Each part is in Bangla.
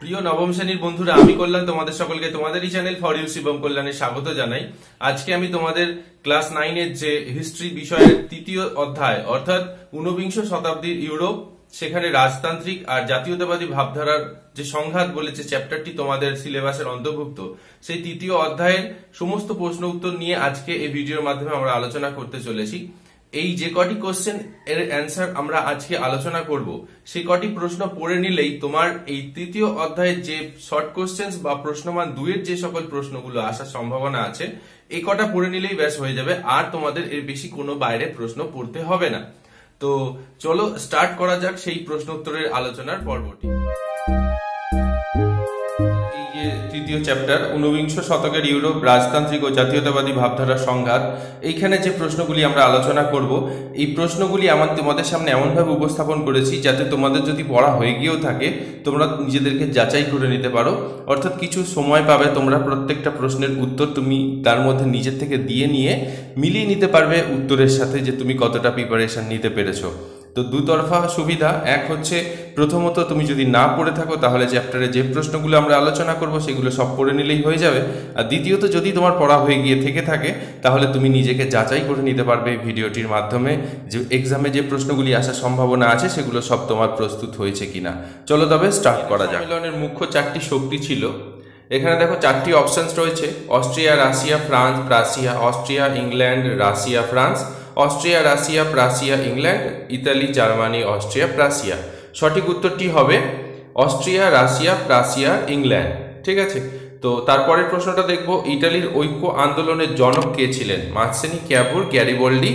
প্রিয় নবম শ্রেণীর বন্ধুরা, আমি কল্যাণ তোমাদের সকলকে তোমাদেরই চ্যানেল ফর ইউ শিবম কল্যাণে স্বাগত জানাই। আজকে আমি তোমাদের ক্লাস 9 এর যে হিস্ট্রি বিষয়ের তৃতীয় অধ্যায় অর্থাৎ ঊনবিংশ শতাব্দীর ইউরোপ, সেখানে রাজতান্ত্রিক আর জাতীয়তাবাদী ভাবধারার যে সংঘাত বলে যে চ্যাপ্টারটি তোমাদের সিলেবাসের অন্তর্ভুক্ত, সেই তৃতীয় অধ্যায়ের সমস্ত প্রশ্ন উত্তর নিয়ে আজকে এই ভিডিওর মাধ্যমে আমরা আলোচনা করতে চলেছি। এই যে কটি কোশ্চেন এর অ্যান্সার আমরা আজকে আলোচনা করব, সেই কটি প্রশ্ন পড়ে নিলেই তোমার এই তৃতীয় অধ্যায়ের যে শর্ট কোশ্চেন বা প্রশ্নমান 2 এর যে সকল প্রশ্নগুলো আসার সম্ভাবনা আছে, এই কটা পড়ে নিলেই ব্যাস হয়ে যাবে। আর তোমাদের এর বেশি কোনো বাইরে প্রশ্ন পড়তে হবে না। তো চলো স্টার্ট করা যাক সেই প্রশ্ন উত্তরের আলোচনার পর্বটি। তৃতীয় চ্যাপ্টার ঊনবিংশ শতকের ইউরোপ, রাজতান্ত্রিক ও জাতীয়তাবাদী ভাবধারার সংঘাত। এইখানে যে প্রশ্নগুলি আমরা আলোচনা করব, এই প্রশ্নগুলি তোমাদের সামনে এমনভাবে উপস্থাপন করেছি যাতে তোমাদের যদি পড়া হয়ে গিয়েও থাকে তোমরা নিজেদেরকে যাচাই করে নিতে পারো। অর্থাৎ কিছু সময় পাবে, তোমরা প্রত্যেকটা প্রশ্নের উত্তর তুমি তার মধ্যে নিজের থেকে দিয়ে নিয়ে মিলিয়ে নিতে পারবে উত্তরের সাথে যে তুমি কতটা প্রিপারেশন নিতে পেরেছো। তো দুতরফা সুবিধা। এক হচ্ছে, প্রথমত তুমি যদি না পড়ে থাকো তাহলে চ্যাপ্টারে যে প্রশ্নগুলো আমরা আলোচনা করব সেগুলো সব পড়ে নিলেই হয়ে যাবে। আর দ্বিতীয়ত, যদি তোমার পড়া হয়ে গিয়ে থেকে থাকে তাহলে তুমি নিজেকে যাচাই করে নিতে পারবে ভিডিওটির মাধ্যমে যে এক্সামে যে প্রশ্নগুলি আসার সম্ভাবনা আছে সেগুলো সব তোমার প্রস্তুত হয়েছে কিনা। চলো তবে স্টার্ট করা যাক। সম্মেলনের মুখ্য 4টি শক্তি ছিল। এখানে দেখো 4টি অপশনস রয়েছে: Austria, Russia, France, প্রাসিয়া। Austria, England, Russia, France. Austria, Russia, প্রাসিয়া, England. Italy, Germany, Austria, প্রাসিয়া। সঠিক উত্তরটি হবে অস্ট্রিয়া, রাশিয়া, প্রাসিয়া, ইংল্যান্ড। ঠিক আছে। তো তারপরের প্রশ্নটা দেখব, ইটালির ঐক্য আন্দোলনের জনক কে ছিলেন? মাৎসেনি, ক্যাপুর, গ্যারিবল্ডি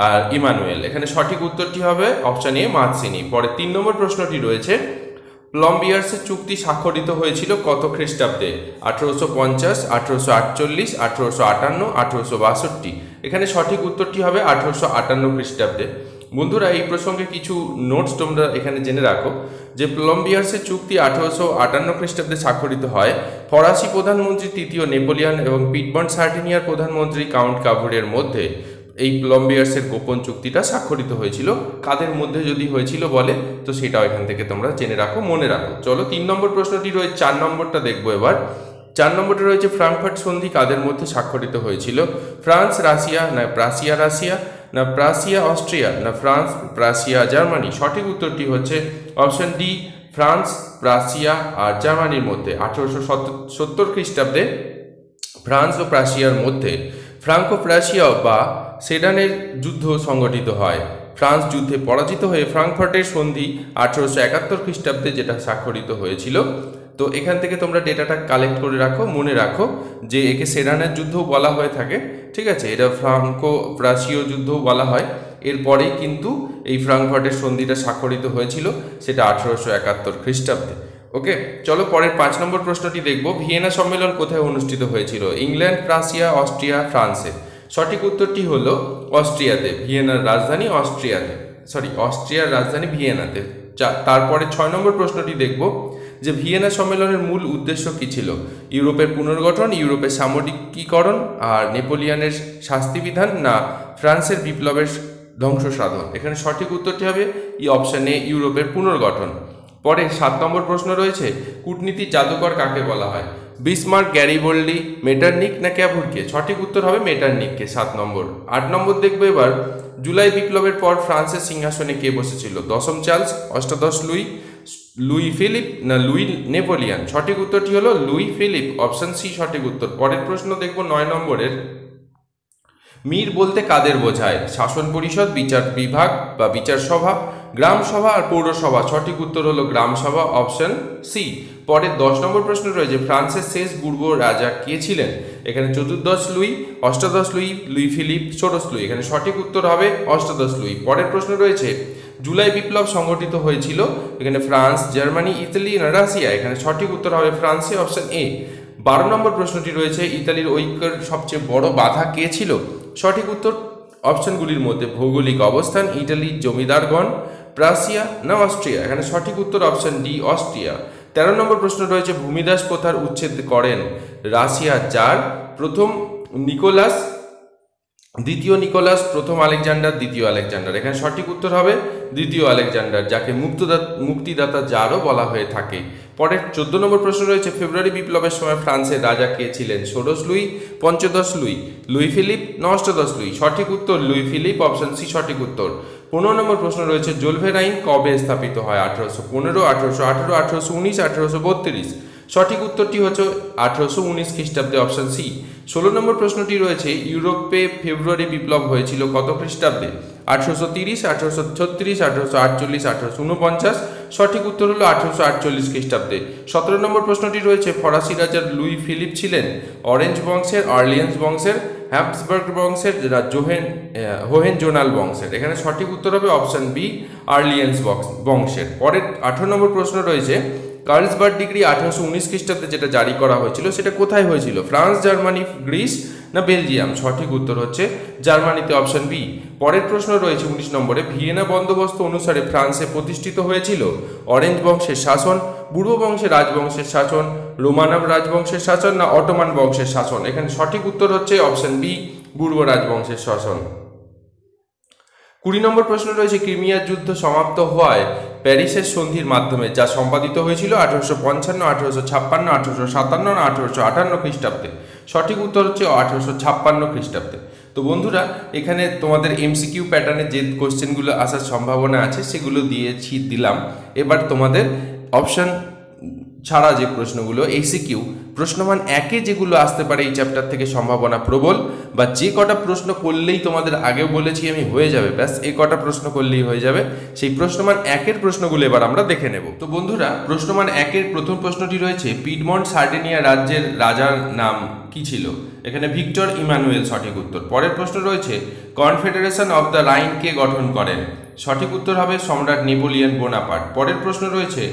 আর ইমানুয়েল। এখানে সঠিক উত্তরটি হবে অপশন এ, মাৎসেনি। পরে 3 নম্বর প্রশ্নটি রয়েছে, প্লম্বিয়ার্সের চুক্তি স্বাক্ষরিত হয়েছিল কত খ্রিস্টাব্দে? 1850, 1848, 1858, 1862। এখানে সঠিক উত্তরটি হবে 1858 খ্রিস্টাব্দে। বন্ধুরা, এই প্রসঙ্গে কিছু নোটস তোমরা এখানে জেনে রাখো যে প্লম্বিয়ার্সের চুক্তি 1858 খ্রিস্টাব্দে স্বাক্ষরিত হয় ফরাসি প্রধানমন্ত্রী তৃতীয় নেপোলিয়ন এবং পিটবার্ন সার্ডিনিয়ার প্রধানমন্ত্রী কাউন্ট কাভুরের মধ্যে। এই প্লম্বিয়ার্সের গোপন চুক্তিটা স্বাক্ষরিত হয়েছিল কাদের মধ্যে যদি হয়েছিল বলে, তো সেটাও এখান থেকে তোমরা জেনে রাখো, মনে রাখো। চলো 3 নম্বর প্রশ্নটি রয়েছে, 4 নম্বরটা দেখবো এবার। 4 নম্বরটা রয়েছে, ফ্রাঙ্কফার্ট সন্ধি কাদের মধ্যে স্বাক্ষরিত হয়েছিল? ফ্রান্স, রাশিয়া, না প্রাসিয়া, রাশিয়া, না প্রাসিয়া, অস্ট্রিয়া, না ফ্রান্স, প্রাসিয়া, জার্মানি। সঠিক উত্তরটি হচ্ছে অপশন ডি, ফ্রান্স, প্রাসিয়া আর জার্মানির মধ্যে। 1870 খ্রিস্টাব্দে ফ্রান্স ও প্রাসিয়ার মধ্যে ফ্রাঙ্কো প্রাসিয়া বা সেডানের যুদ্ধ সংগঠিত হয়। ফ্রান্স যুদ্ধে পরাজিত হয়ে ফ্রাঙ্কফার্টের সন্ধি 1871 খ্রিস্টাব্দে যেটা স্বাক্ষরিত হয়েছিল। তো এখান থেকে তোমরা ডেটাটা কালেক্ট করে রাখো, মনে রাখো যে একে সেডানের যুদ্ধও বলা হয়ে থাকে। ঠিক আছে, এটা ফ্রাঙ্কো প্রাসীয় যুদ্ধও বলা হয়। এরপরেই কিন্তু এই ফ্রাঙ্কফার্টের সন্ধিটা স্বাক্ষরিত হয়েছিল, সেটা 1871 খ্রিস্টাব্দে। ওকে, চলো পরের 5 নম্বর প্রশ্নটি দেখব। ভিয়েনা সম্মেলন কোথায় অনুষ্ঠিত হয়েছিল? ইংল্যান্ড, প্রাসিয়া, অস্ট্রিয়া, ফ্রান্সে। সঠিক উত্তরটি হলো অস্ট্রিয়াতে। ভিয়েনার রাজধানী অস্ট্রিয়াতে, অস্ট্রিয়ার রাজধানী ভিয়েনাতে। তারপরে 6 নম্বর প্রশ্নটি দেখব যে ভিয়েনা সম্মেলনের মূল উদ্দেশ্য কি ছিল? ইউরোপের পুনর্গঠন, ইউরোপের সামরিকীকরণ আর নেপোলিয়নের শাস্তিবিধান, না ফ্রান্সের বিপ্লবের ধ্বংস সাধন। এখানে সঠিক উত্তরটি হবে অপশন এ, ইউরোপের পুনর্গঠন। পরে 7 নম্বর প্রশ্ন রয়েছে, কূটনীতির জাদুকর কাকে বলা হয়? বিসমার্ক, গ্যারিবল্ডি, মেটারনিক না ক্যাভুরকে? সঠিক উত্তর হবে মেটারনিককে, 7 নম্বর। 8 নম্বর দেখবো এবার, জুলাই বিপ্লবের পর ফ্রান্সের সিংহাসনে কে বসেছিল? 10ম চার্লস, অষ্টাদশ লুই, লুই ফিলিপ না লুই নেপোলিয়ন? সঠিক উত্তরটি হলো লুই ফিলিপ, অপশন সি সঠিক উত্তর। পরের প্রশ্ন দেখবো 9 নম্বরের, মির বলতে কাদের বোঝায়? শাসন পরিষদ, বিচার বিভাগ বা বিচার সভা, গ্রাম সভা আর পৌরসভা। সঠিক উত্তর হলো গ্রাম সভা, অপশন সি। পরে 10 নম্বর প্রশ্ন রয়েছে, ফ্রান্সের শেষ পূর্ব রাজা কে ছিলেন? এখানে 14দশ লুই, অষ্টাদশ লুই, লুই ফিলিপ, ষোড়শ লুই। এখানে সঠিক উত্তর হবে অষ্টাদশ লুই। পরের প্রশ্ন রয়েছে, জুলাই বিপ্লব সংগঠিত হয়েছিল এখানে ফ্রান্স, জার্মানি, ইতালি না রাশিয়া? এখানে সঠিক উত্তর হবে ফ্রান্সে, অপশন এ। 12 নম্বর প্রশ্নটি রয়েছে, ইতালির ঐক্যের সবচেয়ে বড় বাধা কে ছিল? সঠিক উত্তর অপশনগুলির মধ্যে ভৌগোলিক অবস্থান, ইটালির জমিদারগণ, প্রাসিয়া না অস্ট্রিয়া? এখানে সঠিক উত্তর অপশন ডি, অস্ট্রিয়া। 13 নম্বর প্রশ্ন রয়েছে, ভূমিদাস প্রথার উচ্ছেদ করেন রাশিয়ার জার প্রথম নিকোলাস, দ্বিতীয় নিকোলাস, প্রথম আলেকজান্ডার, দ্বিতীয় আলেকজান্ডার? এখানে সঠিক উত্তর হবে দ্বিতীয় আলেকজান্ডার, যাকে মুক্তিদাতা জারও বলা হয়ে থাকে। পরের 14 নম্বর প্রশ্ন রয়েছে ফেব্রুয়ারি বিপ্লবের সময় ফ্রান্সের রাজা কে ছিলেন? ষোড়শ লুই, পঞ্চদশ লুই, লুই ফিলিপ না অষ্টাদশ লুই? সঠিক উত্তর লুই ফিলিপ, অপশন সি সঠিক উত্তর। 15 নম্বর প্রশ্ন রয়েছে জোলভেরাইন কবে স্থাপিত হয়? 1815, 1818, 1819, 1832? সঠিক উত্তরটি হচ্ছে 1819 খ্রিস্টাব্দে, অপশন সি। 16 নম্বর প্রশ্নটি রয়েছে ইউরোপে ফেব্রুয়ারি বিপ্লব হয়েছিল কত খ্রিস্টাব্দে? 1830, 1836, 1848, 1849? সঠিক উত্তর হলো 1848 খ্রিস্টাব্দে। 17 নম্বর প্রশ্নটি রয়েছে ফরাসি রাজা লুই ফিলিপ ছিলেন অরেঞ্জ বংশের, আর্লিয়েন্স বংশের, হ্যাবসবার্গ বংশের, হোহেনজোনাল বংশের? এখানে সঠিক উত্তর হবে অপশন বি, আর্লিয়েন্স বংশের। পরের 18 নম্বর প্রশ্ন রয়েছে কার্লসবার্গ ডিগ্রি 1819 খ্রিস্টাব্দে যেটা জারি করা হয়েছিল সেটা কোথায় হয়েছিল? ফ্রান্স, জার্মানি, গ্রিস না বেলজিয়াম? সঠিক উত্তর হচ্ছে জার্মানিতে, অপশন বি। পরের প্রশ্ন রয়েছে 19 নম্বরে ভিয়েনা বন্দোবস্ত অনুসারে ফ্রান্সে প্রতিষ্ঠিত হয়েছিল অরেঞ্জ বংশের শাসন, বুড়ো বংশের রাজবংশের শাসন, রোমানব রাজবংশের শাসন না অটোমান বংশের শাসন? এখানে সঠিক উত্তর হচ্ছে অপশন বি, বুড়ো রাজবংশের শাসন। 20 নম্বর প্রশ্ন রয়েছে ক্রিমিয়ার যুদ্ধ সমাপ্ত হওয়ায় প্যারিসের সন্ধির মাধ্যমে যা সম্পাদিত হয়েছিল 1855, 1856, 1857 না 1858 খ্রিস্টাব্দে? সঠিক উত্তর হচ্ছে 1856 খ্রিস্টাব্দে। তো বন্ধুরা এখানে তোমাদের এমসিকিউ প্যাটার্নে যে কোশ্চেনগুলো আসার সম্ভাবনা আছে সেগুলো দিলাম। এবার তোমাদের অপশন ছাড়া যে প্রশ্নগুলো এসিকিউ প্রশ্নমান একে যেগুলো আসতে পারে এই চ্যাপ্টার থেকে সম্ভাবনা প্রবল, বা যে কটা প্রশ্ন করলেই তোমাদের আগেও বলেছি আমি হয়ে যাবে, ব্যাস এই কটা প্রশ্ন করলেই হয়ে যাবে, সেই প্রশ্নমান একের প্রশ্নগুলো এবার আমরা দেখে নেব। তো বন্ধুরা প্রশ্নমান একের প্রথম প্রশ্নটি রয়েছে পিডমন্ট সার্ডিনিয়া রাজ্যের রাজার নাম কি ছিল? এখানে ভিক্টর ইমানুয়েল সঠিক উত্তর। পরের প্রশ্ন রয়েছে কনফেডারেশন অফ দ্য রাইন কে গঠন করেন? সঠিক উত্তর হবে সম্রাট নেপোলিয়ন বোনাপার্ট। পরের প্রশ্ন রয়েছে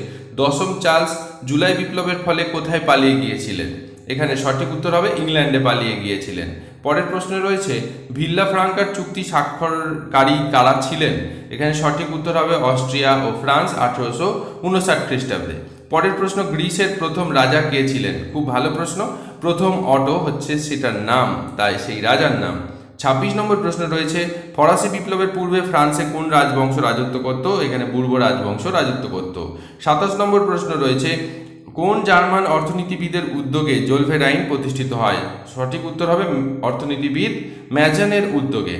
দশম চার্লস জুলাই বিপ্লবের ফলে কোথায় পালিয়ে গিয়েছিলেন? এখানে সঠিক উত্তর হবে ইংল্যান্ডে পালিয়ে গিয়েছিলেন। পরের প্রশ্নে রয়েছে ভিল্লা ফ্রাঙ্কার চুক্তি স্বাক্ষরকারী কারা ছিলেন? এখানে সঠিক উত্তর হবে অস্ট্রিয়া ও ফ্রান্স 1859 খ্রিস্টাব্দে। পরের প্রশ্ন গ্রিসের প্রথম রাজা কে ছিলেন? খুব ভালো প্রশ্ন, প্রথম অটো হচ্ছে সেটার নাম, তাই সেই রাজার নাম। 26 নম্বর প্রশ্ন রয়েছে ফরাসি বিপ্লবের পূর্বে ফ্রান্সে কোন রাজবংশ রাজত্ব করত? এখানে বুর্বো রাজবংশ রাজত্ব করত। 27 নম্বর প্রশ্ন রয়েছে কোন জার্মান অর্থনীতিবিদের উদ্যোগে জোলভেরাইন প্রতিষ্ঠিত হয়? সঠিক উত্তর হবে অর্থনীতিবিদ ম্যাজানের উদ্যোগে।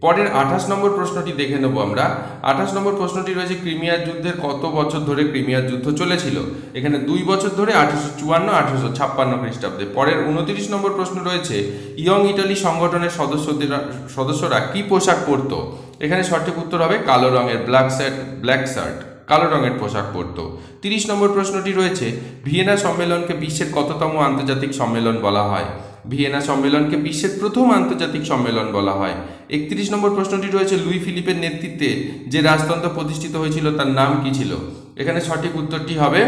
পরের 28 নম্বর প্রশ্নটি দেখে নেব আমরা। 28 নম্বর প্রশ্নটি রয়েছে ক্রিমিয়ার যুদ্ধের কত বছর ধরে ক্রিমিয়ার যুদ্ধ চলেছিল? এখানে 2 বছর ধরে 1854, 1856 খ্রিস্টাব্দে। পরের 29 নম্বর প্রশ্ন রয়েছে ইয়ং ইটালি সংগঠনের সদস্যরা কি পোশাক পরত? এখানে সঠিক উত্তর হবে কালো রঙের ব্ল্যাক শার্ট, কালো রঙের পোশাক পরত। 30 নম্বর প্রশ্নটি রয়েছে ভিয়েনা সম্মেলনকে বিশ্বের কততম আন্তর্জাতিক সম্মেলন বলা হয়? ভিয়েনা সম্মেলনকে বিশ্বের প্রথম আন্তর্জাতিক সম্মেলন বলা হয়। 31 নম্বর প্রশ্নটি রয়েছে লুই ফিলিপের নেতৃত্বে যে রাজতন্ত্র প্রতিষ্ঠিত হয়েছিল তার নাম কি ছিল? এখানে সঠিক উত্তরটি হবে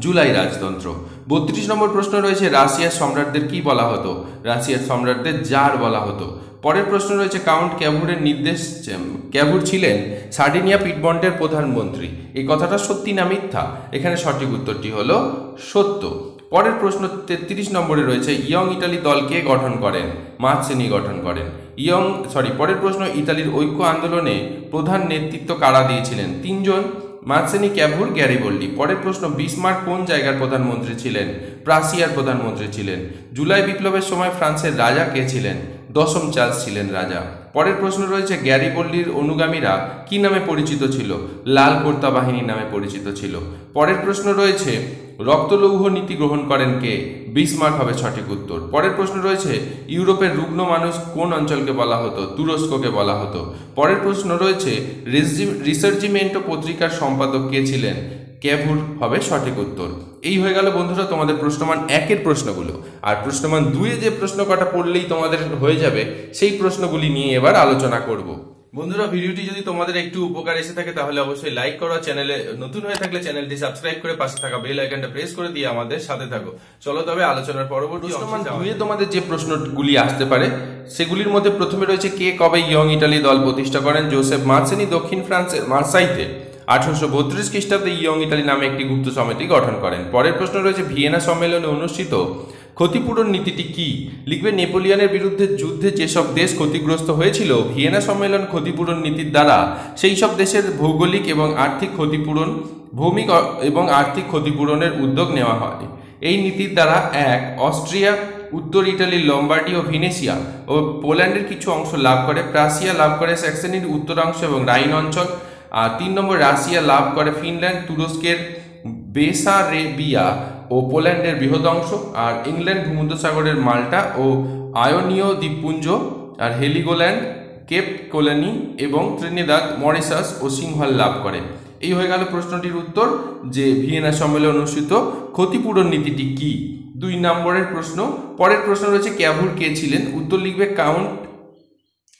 জুলাই রাজতন্ত্র। 32 নম্বর প্রশ্ন রয়েছে রাশিয়ার সম্রাটদের কি বলা হতো? রাশিয়ার সম্রাটদের জার বলা হতো। পরের প্রশ্ন রয়েছে কাউন্ট ক্যাভুর ছিলেন সার্ডিনিয়া পিডমন্টের প্রধানমন্ত্রী, এই কথাটা সত্যি না মিথ্যা? এখানে সঠিক উত্তরটি হলো সত্য। পরের প্রশ্ন 33 নম্বরে রয়েছে ইয়ং ইটালি দলকে গঠন করেন? মাৎসেনি গঠন করেন। পরের প্রশ্ন ইতালির ঐক্য আন্দোলনে প্রধান নেতৃত্ব কারা দিয়েছিলেন? 3 জন, মাৎসেনি, ক্যাভুর, গ্যারিবল্ডি। পরের প্রশ্ন বিসমার্ক কোন জায়গার প্রধানমন্ত্রী ছিলেন? প্রাসিয়ার প্রধানমন্ত্রী ছিলেন। জুলাই বিপ্লবের সময় ফ্রান্সের রাজা কে ছিলেন? দশম চার্লস ছিলেন রাজা। পরের প্রশ্ন রয়েছে গ্যারিবল্ডির অনুগামীরা কি নামে পরিচিত ছিল? লাল কোর্তা বাহিনী নামে পরিচিত ছিল। পরের প্রশ্ন রয়েছে রক্তলৌহ নীতি গ্রহণ করেন কে? বিসমার্ক হবে সঠিক উত্তর। পরের প্রশ্ন রয়েছে ইউরোপের রুগ্ন মানুষ কোন অঞ্চলকে বলা হতো? তুরস্ককে বলা হতো। পরের প্রশ্ন রয়েছে রিসার্জিমেন্টো পত্রিকার সম্পাদক কে ছিলেন? ক্যাভুর হবে সঠিক উত্তর। এই হয়ে গেল বন্ধুরা তোমাদের প্রশ্নমান একের প্রশ্নগুলো। আর প্রশ্নমান 2-এ যে প্রশ্ন কটা পড়লেই তোমাদের হয়ে যাবে সেই প্রশ্নগুলি নিয়ে এবার আলোচনা করব। বন্ধুরা ভিডিওটি যদি তোমাদের একটু উপকার এসে থাকে তাহলে অবশ্যই লাইক করো, চ্যানেলে নতুন হয়ে থাকলে চ্যানেলটি সাবস্ক্রাইব করে পাশে থাকা বেল আইকনটা প্রেস করে দিয়ে আমাদের সাথে থাকো। চলো তবে আলোচনার পরবর্তী অংশে তোমাদের যে প্রশ্নগুলি আসতে পারে সেগুলির মধ্যে প্রথমে রয়েছে কে কবে ইয়ং ইটালি দল প্রতিষ্ঠা করেন? জোসেফ মাৎসেনি দক্ষিণ ফ্রান্সের মার্সাইতে 1832 খ্রিস্টাব্দে ইয়ং ইটালি নামে একটি গুপ্ত সমিতি গঠন করেন। পরের প্রশ্ন রয়েছে ভিয়েনা সম্মেলনে অনুষ্ঠিত ক্ষতিপূরণ নীতিটি কি? লিখবে নেপোলিয়নের বিরুদ্ধে যুদ্ধে যেসব দেশ ক্ষতিগ্রস্ত হয়েছিল, ভিয়েনা সম্মেলন ক্ষতিপূরণ নীতির দ্বারা সেই সব দেশের ভৌগোলিক এবং আর্থিক ক্ষতিপূরণ, ভৌমিক এবং আর্থিক ক্ষতিপূরণের উদ্যোগ নেওয়া হয়। এই নীতির দ্বারা 1. অস্ট্রিয়া, উত্তর ইটালির লম্বার্ডি ও ভেনেসিয়া ও পোল্যান্ডের কিছু অংশ লাভ করে। প্রাসিয়া লাভ করে স্যাক্সনির উত্তরাংশ এবং রাইন অঞ্চল। আর 3 নম্বর রাশিয়া লাভ করে ফিনল্যান্ড, তুরস্কের বেসারেবিয়া ও পোল্যান্ডের বৃহৎ অংশ। আর ইংল্যান্ড ভূমধ্যসাগরের মাল্টা ও আয়োনীয় দ্বীপপুঞ্জ, আর হেলিগোল্যান্ড, কেপ কলোনি এবং ত্রিনিদাদ, মরিশাস ও সিংহল লাভ করে। এই হয়ে গেল প্রশ্নটির উত্তর, যে ভিয়েনা সম্মেলনে অনুষ্ঠিত ক্ষতিপূরণ নীতিটি কি। 2 নম্বরের প্রশ্ন। পরের প্রশ্ন রয়েছে ক্যাভুর কে ছিলেন? উত্তর লিখবে কাউন্ট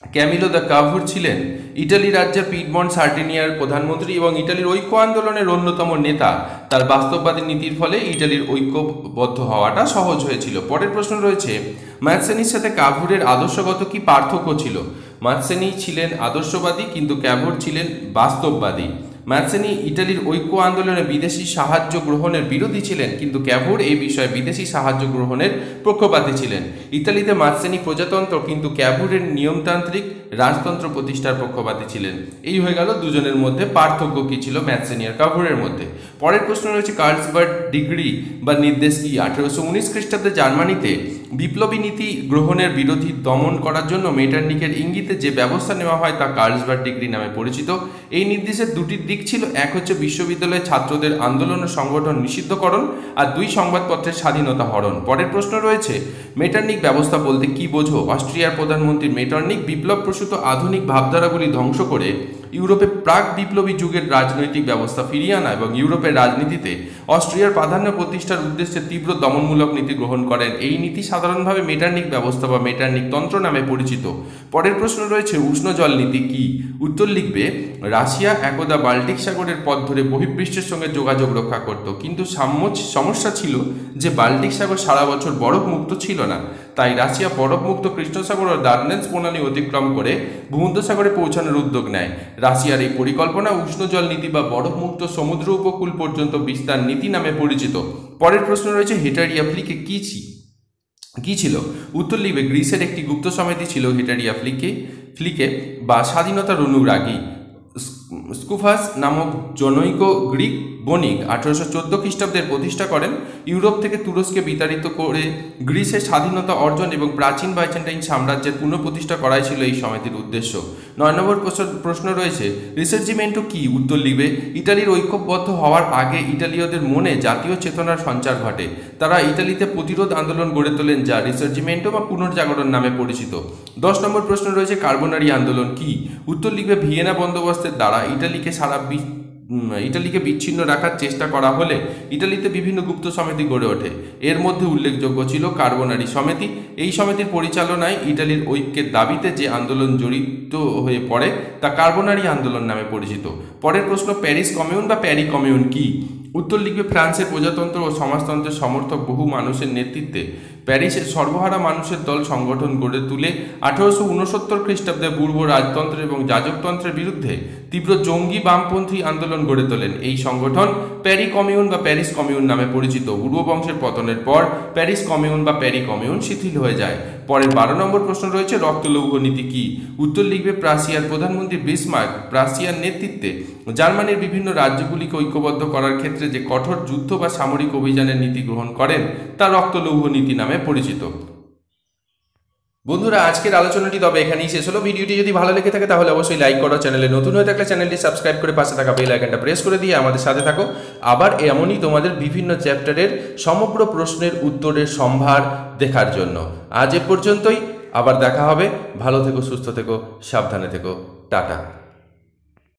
ক্যামিলো দ্য কাভুর ছিলেন ইটালি রাজ্যের পিডমন্ট সার্ডিনিয়ার প্রধানমন্ত্রী এবং ইটালির ঐক্য আন্দোলনের অন্যতম নেতা। তার বাস্তববাদী নীতির ফলে ইটালির ঐক্যবদ্ধ হওয়াটা সহজ হয়েছিল। পরের প্রশ্ন রয়েছে ম্যাৎসেনির সাথে কাভুরের আদর্শগত কি পার্থক্য ছিল? ম্যাৎসেনি ছিলেন আদর্শবাদী কিন্তু ক্যাভুর ছিলেন বাস্তববাদী। ম্যাৎসেনি ইটালির ঐক্য আন্দোলনে বিদেশি সাহায্য গ্রহণের বিরোধী ছিলেন কিন্তু ক্যাভুর এই বিষয়ে বিদেশি সাহায্য গ্রহণের পক্ষপাতী ছিলেন। ইতালিতে ম্যাৎসেনি প্রজাতন্ত্র কিন্তু ক্যাভুরের নিয়মতান্ত্রিক রাজতন্ত্র প্রতিষ্ঠার পক্ষপাতী ছিলেন। এই হয়ে গেল দুজনের মধ্যে পার্থক্য কি ছিল ম্যাৎসেনি আর ক্যাভুরের মধ্যে। পরের প্রশ্ন রয়েছে কার্লসবার্গ ডিগ্রি বা নির্দেশ কি? 1819 খ্রিস্টাব্দে জার্মানিতে বিপ্লবী নীতি গ্রহণের বিরোধী দমন করার জন্য মেটার্নিকের ইঙ্গিতে যে ব্যবস্থা নেওয়া হয় তা কার্লসবার্গ ডিগ্রি নামে পরিচিত। এই নির্দেশের 2টি দিক ছিল, এক হচ্ছে বিশ্ববিদ্যালয়ে ছাত্রদের আন্দোলন ও সংগঠন নিষিদ্ধকরণ, আর 2 সংবাদপত্রের স্বাধীনতা হরণ। পরের প্রশ্ন রয়েছে মেটার্নিক ব্যবস্থা বলতে কি বোঝো? অস্ট্রিয়ার প্রধানমন্ত্রী মেটার্নিক বিপ্লব প্রসূত আধুনিক ভাবধারাগুলি ধ্বংস করে ইউরোপে প্রাক বিপ্লবী যুগের রাজনৈতিক ব্যবস্থা ফিরিয়ে আনা এবং ইউরোপের রাজনীতিতে অস্ট্রিয়ার প্রাধান্য প্রতিষ্ঠার উদ্দেশ্যে তীব্র দমনমূলক নীতি গ্রহণ করেন। এই নীতি সাধারণভাবে মেটার্নিক ব্যবস্থা বা মেটার্নিক তন্ত্র নামে পরিচিত। পরের প্রশ্ন রয়েছে উষ্ণ জল নীতি কি? উত্তর লিখবে রাশিয়া একদা বাল্টিক সাগরের পথ ধরে বহিঃপৃষ্ঠের সঙ্গে যোগাযোগ রক্ষা করত, কিন্তু সমস্যা ছিল যে বাল্টিক সাগর সারা বছর বরফ মুক্ত ছিল না। তাই রাশিয়া বরফমুক্ত কৃষ্ণসাগর ও দারনেন্স প্রণালী অতিক্রম করে ভূমধ্যসাগরে পৌঁছানোর উদ্যোগ নেয়। রাশিয়ার এই পরিকল্পনা উষ্ণ জল নীতি বা বরফমুক্ত সমুদ্র উপকূল পর্যন্ত বিস্তার নীতি নামে পরিচিত। পরের প্রশ্ন রয়েছে হেটারিয়া ফ্লিকে কি ছিল? উত্তর লিখবে গ্রিসের একটি গুপ্ত সমিতি ছিল হেটারিয়া ফ্লিকে বা স্বাধীনতার অনুরাগী। স্কুফাস নামক জনৈক গ্রিক বণিক 1814 খ্রিস্টাব্দের প্রতিষ্ঠা করেন। ইউরোপ থেকে তুরস্কে বিতাড়িত করে গ্রিসের স্বাধীনতা অর্জন এবং প্রাচীন বাইজেন্টাইন সাম্রাজ্যের পুনঃপ্রতিষ্ঠা করাই ছিল এই সমিতির উদ্দেশ্য। 9 নম্বর প্রশ্ন রয়েছে রিসার্জিমেন্টো কি? উত্তর লিখবে ইটালির ঐক্যবদ্ধ হওয়ার আগে ইটালীয়দের মনে জাতীয় চেতনার সঞ্চার ঘটে। তারা ইটালিতে প্রতিরোধ আন্দোলন গড়ে তোলেন যা রিসার্জিমেন্টো বা পুনর্জাগরণ নামে পরিচিত। 10 নম্বর প্রশ্ন রয়েছে কার্বোনারি আন্দোলন কি? উত্তর লিখবে ভিয়েনা বন্দোবস্তের দ্বারা ইটালিকে বিচ্ছিন্ন রাখার চেষ্টা করা হলে ইটালিতে বিভিন্ন গুপ্ত সমিতি গড়ে ওঠে। এর মধ্যে উল্লেখযোগ্য ছিল কার্বোনারি সমিতি। এই সমিতির পরিচালনায় ইটালির ঐক্যের দাবিতে যে আন্দোলন জড়িত হয়ে পড়ে তা কার্বোনারি আন্দোলন নামে পরিচিত। পরের প্রশ্ন প্যারিস কমিউন বা প্যারি কমিউন কি? উত্তর লিখবে ফ্রান্সের প্রজাতন্ত্র ও সমাজতন্ত্রের সমর্থক বহু মানুষের নেতৃত্বে প্যারিসের সর্বহারা মানুষের দল সংগঠন গড়ে তুলে 1869 খ্রিস্টাব্দে পূর্ব রাজতন্ত্র এবং যাজকতন্ত্রের বিরুদ্ধে তীব্র জঙ্গি বামপন্থী আন্দোলন গড়ে তোলেন। এই সংগঠন প্যারি কমিউন বা প্যারিস কমিউন নামে পরিচিত। পূর্ব বংশের পতনের পর প্যারিস কমিউন বা প্যারি কমিউন শিথিল হয়ে যায়। পরের 12 নম্বর প্রশ্ন রয়েছে রক্তলৌহ নীতি কি? উত্তর লিখবে প্রাশিয়ার প্রধানমন্ত্রী বিসমার্ক প্রাশিয়ার নেতৃত্বে জার্মানির বিভিন্ন রাজ্যগুলিকে ঐক্যবদ্ধ করার ক্ষেত্রে যে কঠোর যুদ্ধ বা সামরিক অভিযানের নীতি গ্রহণ করেন তা রক্তলৌহ নীতি নামে পরিচিত। বন্ধুরা আজকের আলোচনাটি তবে এখানেই শেষ হলো। ভিডিওটি যদি ভালো লেগে থাকে তাহলে অবশ্যই লাইক করো, চ্যানেলে নতুন হয়ে থাকলে চ্যানেলটি সাবস্ক্রাইব করে পাশে থাকা বেল আইকনটা প্রেস করে দিয়ে আমাদের সাথে থাকো। আবার এমনই তোমাদের বিভিন্ন চ্যাপ্টারের সমগ্র প্রশ্নের উত্তরের সম্ভার দেখার জন্য আজ এ পর্যন্তই। আবার দেখা হবে। ভালো থেকো, সুস্থ থেকো, সাবধানে থেকো। টাটা।